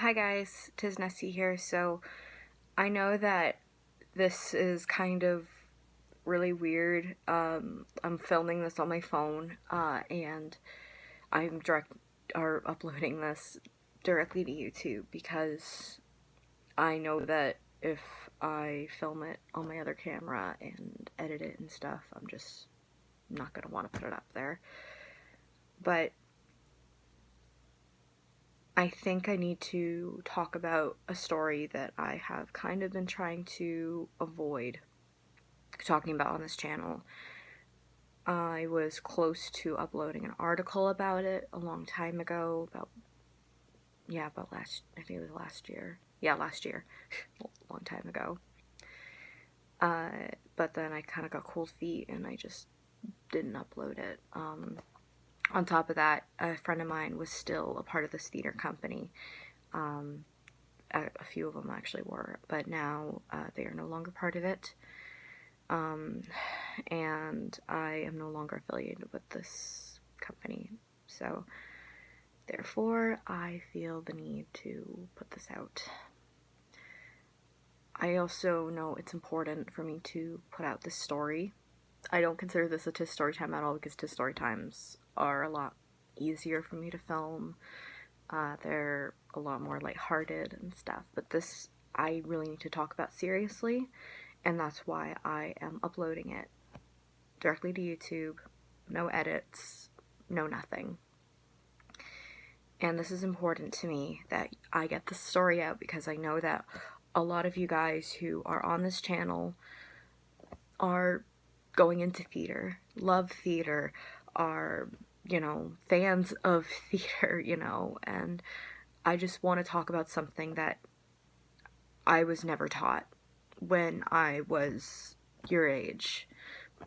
Hi guys, tis Nessie here. So I know that this is kind of really weird. I'm filming this on my phone, and I'm uploading this directly to YouTube because I know that if I film it on my other camera and edit it and stuff, I'm just not gonna want to put it up there. But I think I need to talk about a story that I have kind of been trying to avoid talking about on this channel. I was close to uploading an article about it a long time ago, I think it was last year. Yeah, last year. A long time ago. But then I kind of got cold feet and I just didn't upload it. On top of that, a friend of mine was still a part of this theater company. A few of them actually were, but now they are no longer part of it. And I am no longer affiliated with this company. So, therefore, I feel the need to put this out. I also know it's important for me to put out this story. I don't consider this a TIS story time at all because TIS story times are a lot easier for me to film. They're a lot more lighthearted and stuff, but this I really need to talk about seriously, and that's why I am uploading it directly to YouTube. No edits, no nothing. And this is important to me that I get this story out because I know that a lot of you guys who are on this channel are going into theater, love theater, are, fans of theater, and I just want to talk about something that I was never taught when I was your age.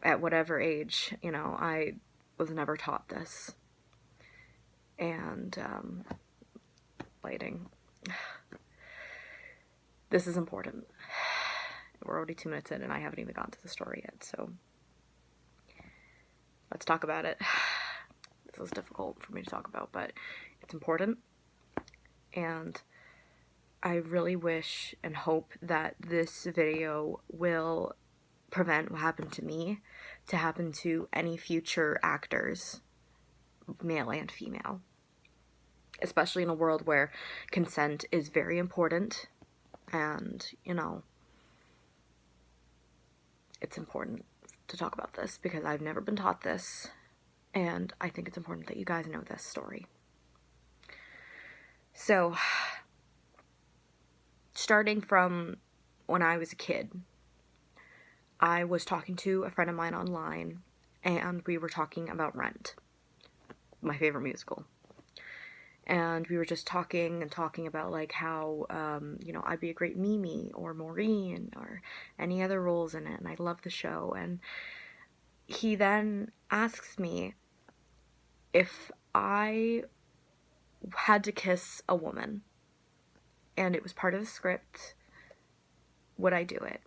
At whatever age, I was never taught this. And, lighting. This is important. We're already 2 minutes in and I haven't even gotten to the story yet, so let's talk about it. This is difficult for me to talk about, but it's important. And I really wish and hope that this video will prevent what happened to me to happen to any future actors, male and female. Especially in a world where consent is very important and, it's important to talk about this because I've never been taught this, and I think it's important that you guys know this story. So, starting from when I was a kid, I was talking to a friend of mine online, and we were talking about Rent, my favorite musical. And we were just talking about like how, I'd be a great Mimi or Maureen or any other roles in it, and I love the show. And he then asks me if I had to kiss a woman and it was part of the script, would I do it?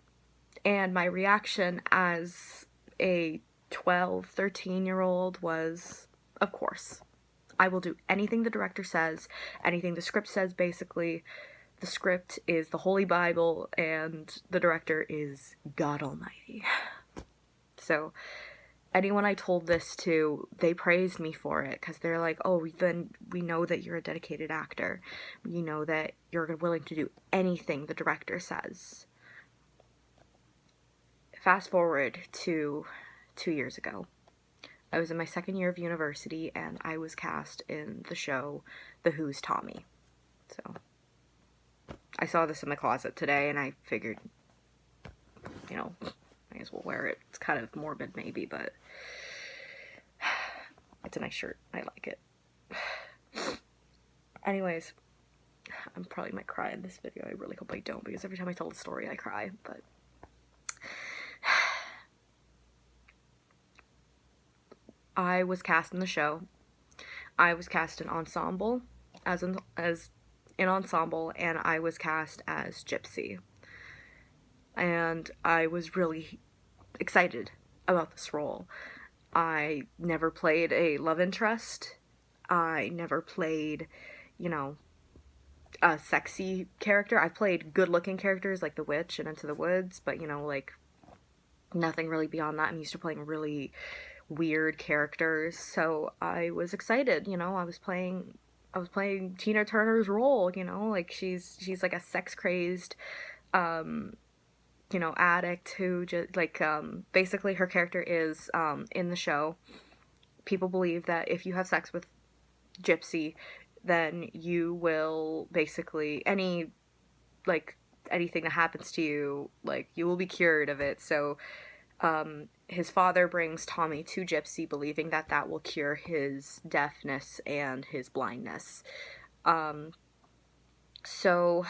And my reaction as a 12, 13-year-old was, of course. I will do anything the director says, anything the script says, basically. The script is the Holy Bible, and the director is God Almighty. So, anyone I told this to, they praised me for it, because they're like, oh, then we know that you're a dedicated actor. We know that you're willing to do anything the director says. Fast forward to 2 years ago. I was in my second year of university, and I was cast in the show The Who's Tommy. So, I saw this in my closet today, and I figured, might as well wear it. It's kind of morbid, maybe, but it's a nice shirt. I like it. Anyways, I probably might cry in this video. I really hope I don't, because every time I tell the story, I cry, but I was cast in the show. I was cast in ensemble, as in ensemble, and I was cast as Gypsy. And I was really excited about this role. I never played a love interest. I never played, a sexy character. I've played good-looking characters like the witch and Into the Woods, but, you know, like, nothing really beyond that. I'm used to playing really weird characters, so I was excited, you know. I was playing Tina Turner's role, you know, like she's like a sex-crazed um addict who just like basically her character is in the show. People believe that if you have sex with Gypsy, then you will basically like anything that happens to you, like you will be cured of it. So his father brings Tommy to Gypsy, believing that that will cure his deafness and his blindness. So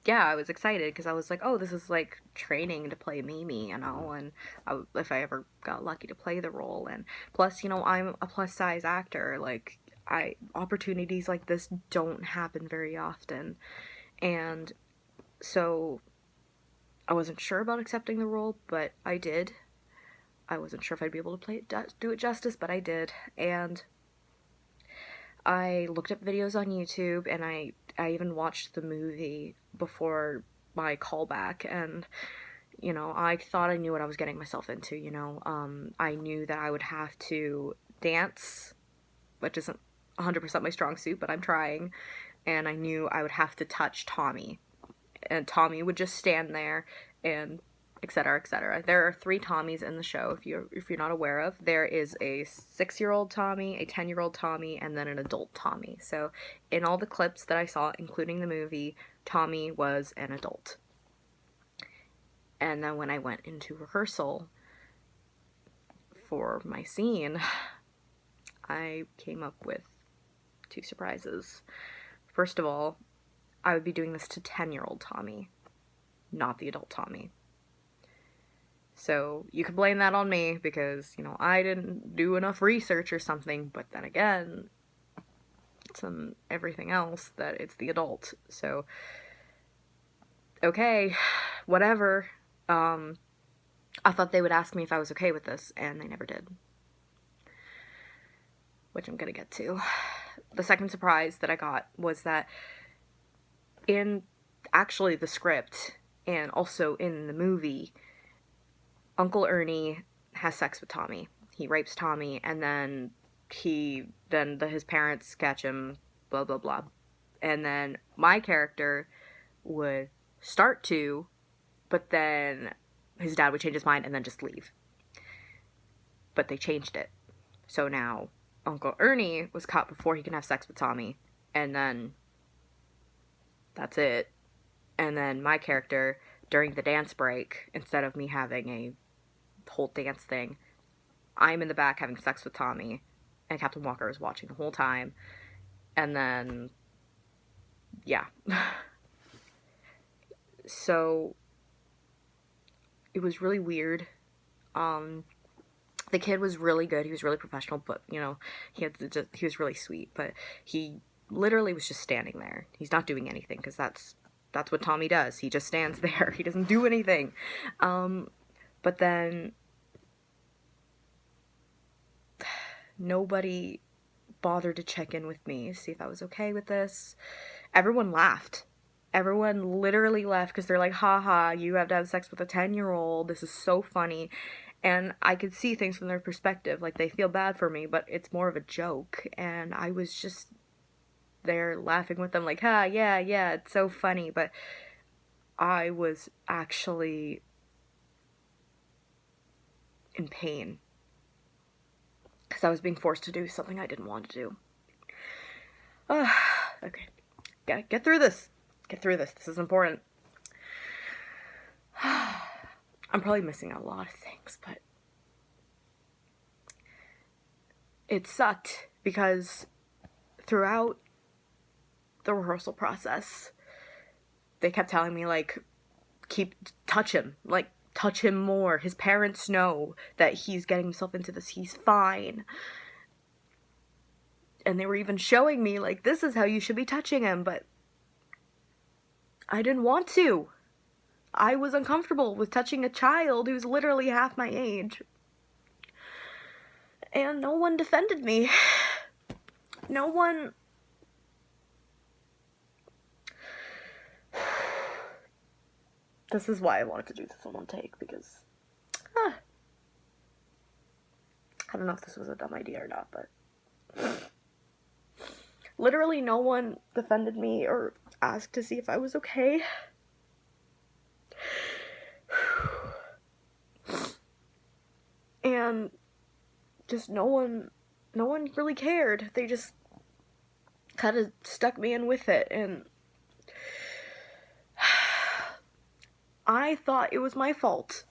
yeah, I was excited because I was like, oh, this is like training to play Mimi, you know, and if I ever got lucky to play the role. And plus, you know, I'm a plus size actor. Like, opportunities like this don't happen very often. And so I wasn't sure about accepting the role, but I did. I wasn't sure if I'd be able to do it justice, but I did. And I looked up videos on YouTube, and I even watched the movie before my callback, and you know, I thought I knew what I was getting myself into, you know. I knew that I would have to dance, which isn't 100% my strong suit, but I'm trying. And I knew I would have to touch Tommy. And Tommy would just stand there and etc., etc. There are 3 Tommies in the show, if you're not aware of. There is a 6-year-old Tommy, a 10-year-old Tommy, and then an adult Tommy. So in all the clips that I saw, including the movie, Tommy was an adult. And then when I went into rehearsal for my scene, I came up with 2 surprises. First of all, I would be doing this to 10-year-old Tommy, not the adult Tommy. So you could blame that on me because, you know, I didn't do enough research or something, but then again, it's on everything else that it's the adult. So, okay, whatever. I thought they would ask me if I was okay with this, and they never did. Which I'm gonna get to. The second surprise that I got was that in actually the script, and also in the movie, Uncle Ernie has sex with Tommy. He rapes Tommy, and then his parents catch him, blah, blah, blah. And then my character would start to, but then his dad would change his mind and then just leave. But they changed it. So now Uncle Ernie was caught before he can have sex with Tommy, and then that's it. And then my character, during the dance break, instead of me having a whole dance thing, I'm in the back having sex with Tommy, and Captain Walker is watching the whole time. And then, yeah. So, it was really weird. The kid was really good. He was really professional, but, you know, he was really sweet. But he literally was just standing there. He's not doing anything, because that's what Tommy does. He just stands there. He doesn't do anything. But then nobody bothered to check in with me, see if I was okay with this. Everyone laughed. Everyone literally left because they're like, haha, you have to have sex with a 10-year-old. This is so funny. And I could see things from their perspective. Like, they feel bad for me, but it's more of a joke. And I was just there laughing with them like, ha, yeah, it's so funny. But I was actually in pain because I was being forced to do something I didn't want to do. Okay. Get through this. Get through this. This is important. I'm probably missing out a lot of things, but it sucked because throughout the rehearsal process, they kept telling me, like, touch him, like, touch him more. His parents know that he's getting himself into this. He's fine. And they were even showing me, like, this is how you should be touching him, but I didn't want to. I was uncomfortable with touching a child who's literally half my age. And no one defended me. No one this is why I wanted to do this in one take, because I don't know if this was a dumb idea or not, but literally no one defended me or asked to see if I was okay. And just no one really cared. They just kind of stuck me in with it, and I thought it was my fault.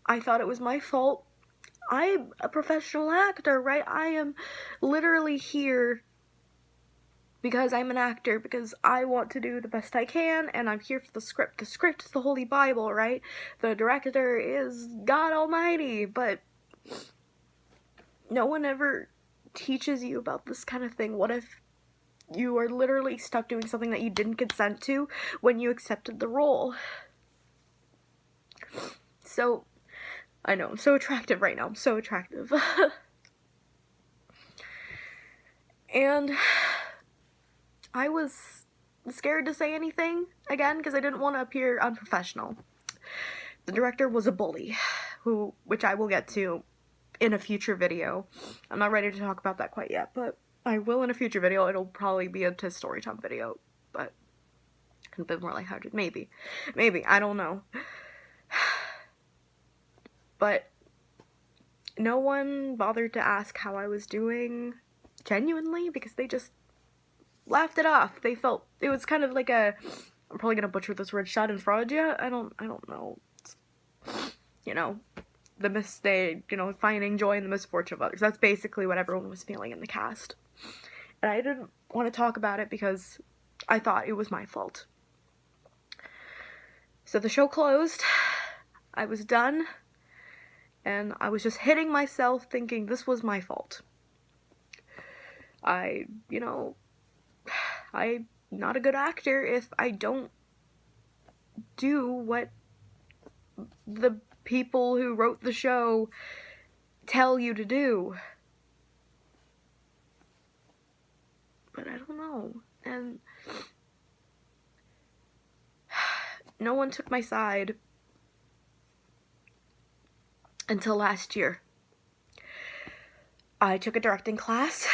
I thought it was my fault. I'm a professional actor, right? I am literally here because I'm an actor, because I want to do the best I can, and I'm here for the script. The script is the Holy Bible, right? The director is God Almighty, but no one ever teaches you about this kind of thing. What if you are literally stuck doing something that you didn't consent to when you accepted the role? So, I know, I'm so attractive right now. I'm so attractive. And I was scared to say anything, again, because I didn't want to appear unprofessional. The director was a bully, which I will get to in a future video. I'm not ready to talk about that quite yet, but I will in a future video. It'll probably be a story time video, but a bit more lighthearted. Maybe, I don't know. But no one bothered to ask how I was doing, genuinely, because they just laughed it off. They felt it was kind of like I'm probably gonna butcher this word, schadenfreude. I don't know. You know, the mistake, finding joy in the misfortune of others. That's basically what everyone was feeling in the cast. And I didn't want to talk about it because I thought it was my fault. So the show closed. I was done. And I was just hitting myself thinking this was my fault. I'm not a good actor if I don't do what the people who wrote the show tell you to do. But I don't know. And no one took my side until last year. I took a directing class,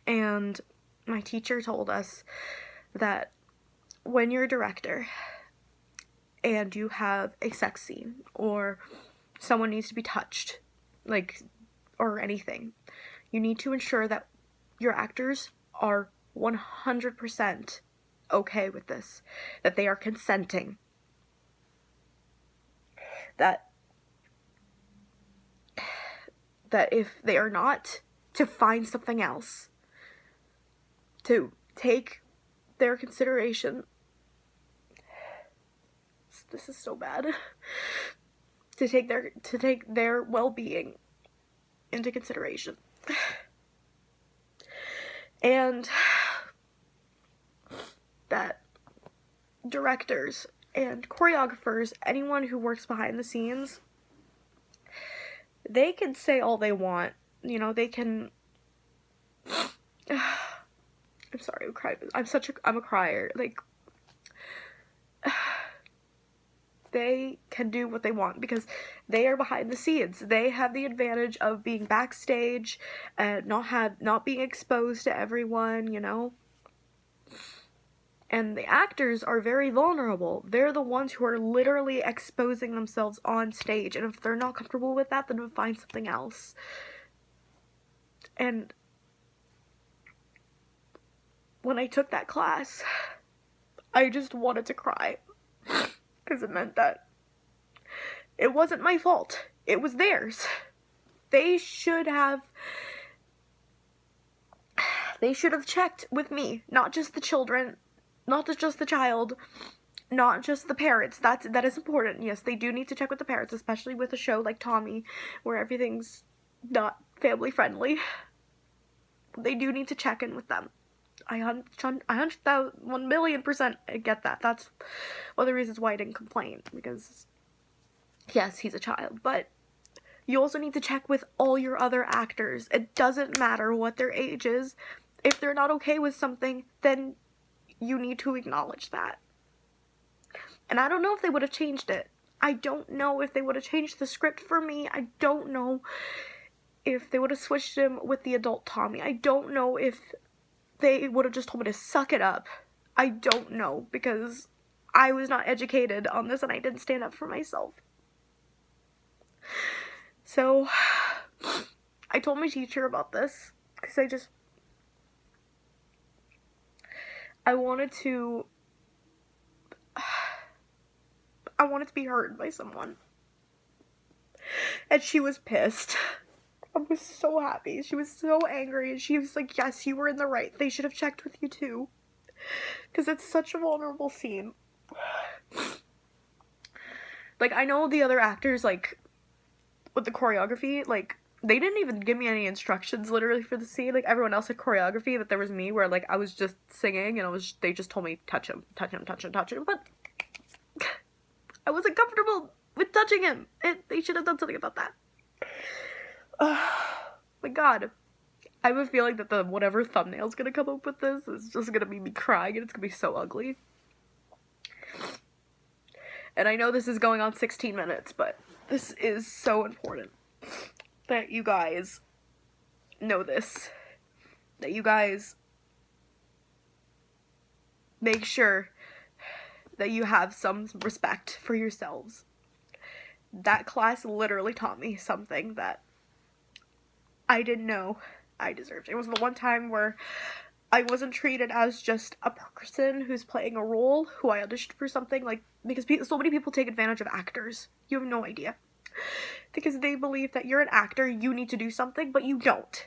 and my teacher told us that when you're a director and you have a sex scene or someone needs to be touched, or anything, you need to ensure that your actors are 100% okay with this, that they are consenting, that if they are not, to find something else, to take their consideration. This is so bad. To take their well-being into consideration. And that directors and choreographers, anyone who works behind the scenes, they can say all they want. They can... I'm sorry, I'm crying. I'm a crier. They can do what they want because they are behind the scenes. They have the advantage of being backstage and not being exposed to everyone, And the actors are very vulnerable. They're the ones who are literally exposing themselves on stage. And if they're not comfortable with that, then find something else. And when I took that class, I just wanted to cry. Because it meant that it wasn't my fault. It was theirs. They should have checked with me. Not just the children. Not just the child, not just the parents. That is important. Yes, they do need to check with the parents, especially with a show like Tommy, where everything's not family friendly. They do need to check in with them. I 1,000,000% get that. That's one of the reasons why I didn't complain, because yes, he's a child, but you also need to check with all your other actors. It doesn't matter what their age is. If they're not okay with something, then you need to acknowledge that. And I don't know if they would have changed it. I don't know if they would have changed the script for me. I don't know if they would have switched him with the adult Tommy. I don't know if they would have just told me to suck it up. I don't know, because I was not educated on this and I didn't stand up for myself. So I told my teacher about this because I wanted to be heard by someone. And she was pissed. I was so happy. She was so angry, and she was like, yes, you were in the right. They should have checked with you too. Because it's such a vulnerable scene. Like, I know the other actors, like, with the choreography, like, they didn't even give me any instructions, literally, for the scene. Like, everyone else had choreography, but there was me where, like, I was just singing, and they just told me, touch him, touch him, touch him, touch him, but I wasn't comfortable with touching him. They should have done something about that. My god. I have a feeling that the whatever thumbnail's gonna come up with this is just gonna be me crying, and it's gonna be so ugly. And I know this is going on 16 minutes, but this is so important that you guys know this. That you guys make sure that you have some respect for yourselves. That class literally taught me something that I didn't know I deserved. It was the one time where I wasn't treated as just a person who's playing a role, who I auditioned for something, like, because so many people take advantage of actors. You have no idea. Because they believe that you're an actor, you need to do something, but you don't.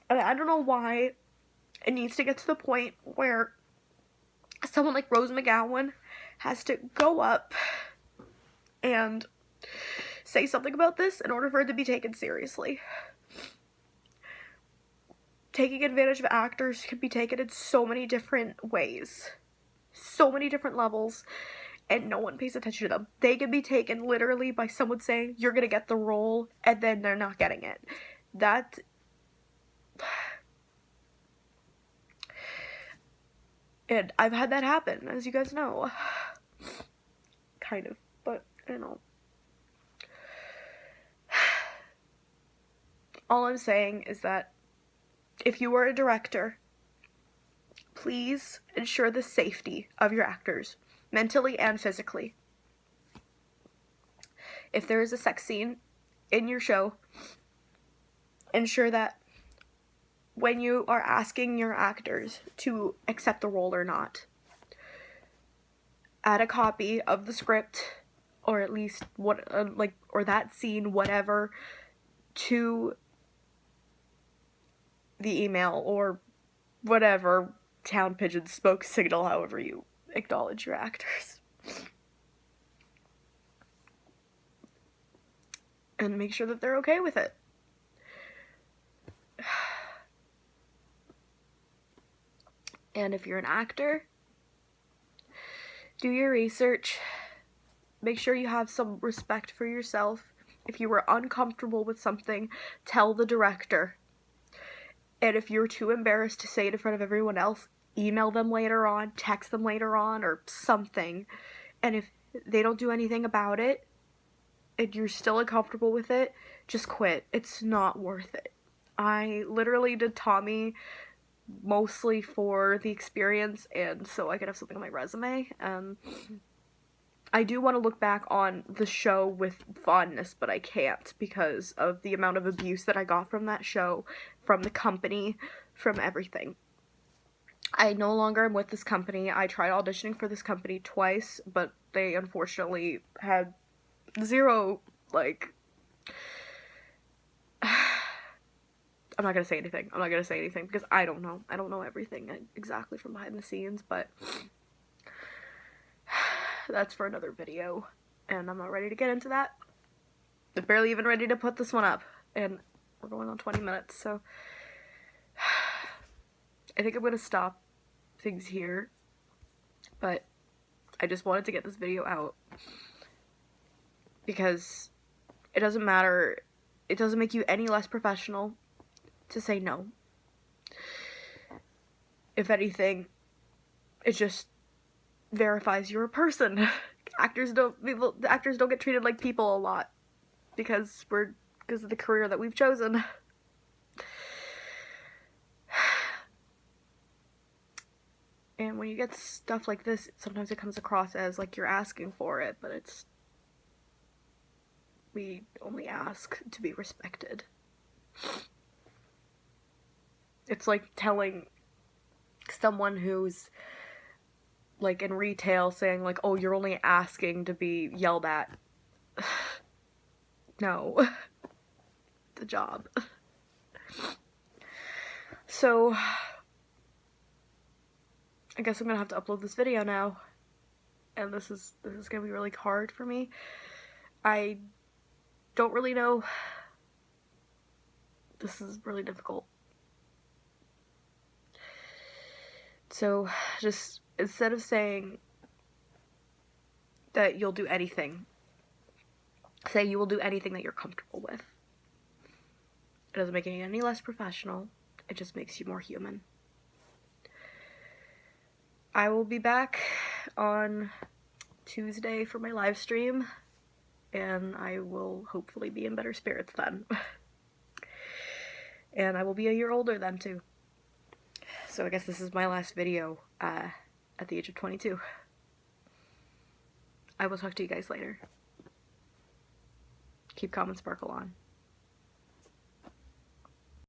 And I don't know why it needs to get to the point where someone like Rose McGowan has to go up and say something about this in order for it to be taken seriously. Taking advantage of actors can be taken in so many different ways. So many different levels, and no one pays attention to them. They can be taken literally by someone saying, you're gonna get the role, and then they're not getting it. That... And I've had that happen, as you guys know. Kind of, but, you know. All I'm saying is that if you are a director, please ensure the safety of your actors, mentally and physically. If there is a sex scene in your show, ensure that when you are asking your actors to accept the role or not, add a copy of the script, or at least or that scene, whatever, to the email or whatever town pigeon smoke signal, however you acknowledge your actors. And make sure that they're okay with it. And if you're an actor, do your research. Make sure you have some respect for yourself. If you were uncomfortable with something, tell the director. And if you're too embarrassed to say it in front of everyone else, email them later on, text them later on, or something. And if they don't do anything about it, and you're still uncomfortable with it, just quit. It's not worth it. I literally did Tommy mostly for the experience, and so I could have something on my resume. I do want to look back on the show with fondness, but I can't because of the amount of abuse that I got from that show, from the company, from everything. I no longer am with this company. I tried auditioning for this company twice, but they unfortunately had zero, I'm not gonna say anything. I'm not gonna say anything because I don't know. I don't know everything exactly from behind the scenes, but that's for another video, and I'm not ready to get into that. I'm barely even ready to put this one up, and we're going on 20 minutes, so I think I'm gonna stop things here, but I just wanted to get this video out because it doesn't matter. It doesn't make you any less professional to say no. If anything, It just verifies you're a person. Actors don't get treated like people a lot because of the career that we've chosen. And when you get stuff like this, sometimes it comes across as like you're asking for it, but we only ask to be respected. It's like telling someone who's like in retail saying like, oh, you're only asking to be yelled at. No. The job. So I guess I'm gonna have to upload this video now. And this is gonna be really hard for me. I don't really know. This is really difficult. So just instead of saying that you'll do anything, say you will do anything that you're comfortable with. It doesn't make it any less professional. It just makes you more human. I will be back on Tuesday for my live stream, and I will hopefully be in better spirits then. And I will be a year older then too. So I guess this is my last video at the age of 22. I will talk to you guys later. Keep calm and sparkle on.